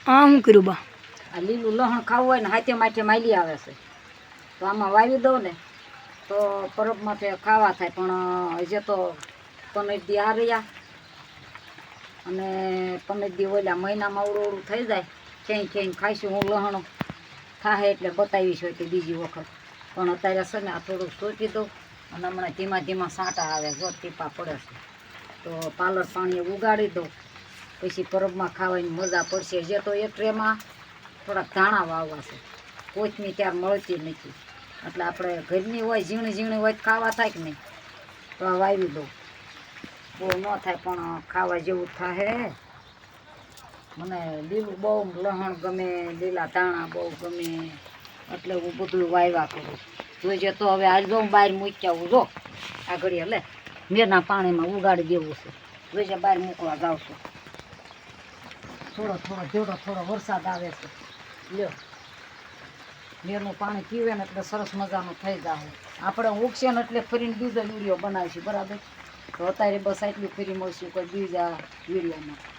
હા હું કર્યું બા આ લીલું લહણ ખાવું હોય ને હાથે માથે માલી આવે છે તો આમાં વાવી દઉં ને તો પરબમાં તે ખાવા થાય પણ હજે તો 15 દી આ રહ્યા અને 15 દી ઓલા મહિનામાં અવળું અવળું થઈ જાય ક્યાંય ખાઈશું હું લહણ થાય એટલે બતાવીશ હોય કે બીજી વખત પણ અત્યારે છે ને આ થોડુંક સોંપી દઉં અને હમણાં ધીમા ધીમા સાંટા આવે જો ટીપા પડે છે તો પાલર પાણી ઉગાડી દઉં પછી પરબમાં ખાવાની મજા પડશે જે તો એક ટ્રેમાં થોડાક ધાણા વાવવા છે કોથમી ત્યાર મળતી નથી એટલે આપણે ઘરની હોય ઝીણી ઝીણી હોય ખાવા થાય કે નહીં તો આ વાવી દઉં બહુ ન થાય પણ ખાવા જેવું થાય મને લીલું બહુ લહણ ગમે લીલા ધાણા બહુ ગમે એટલે હું બધું વાવ્યા કરું જોઈજે તો હવે આજ જો બહાર મૂકી આવું જો આ ઘડીએ લે મેરના પાણીમાં ઉગાડી દેવું છે જોઈજે બહાર મૂકવા જાઉં છું થોડો વરસાદ આવે છે લ્યો મેરનું પાણી પીવે ને એટલે સરસ મજાનું થઈ જાય આપણે ઉગશે ને એટલે ફરીને બીજો વિડીયો બનાવીશું બરાબર તો અત્યારે બસ આટલી ફરી મળશું કોઈ બીજા વિડીયોમાં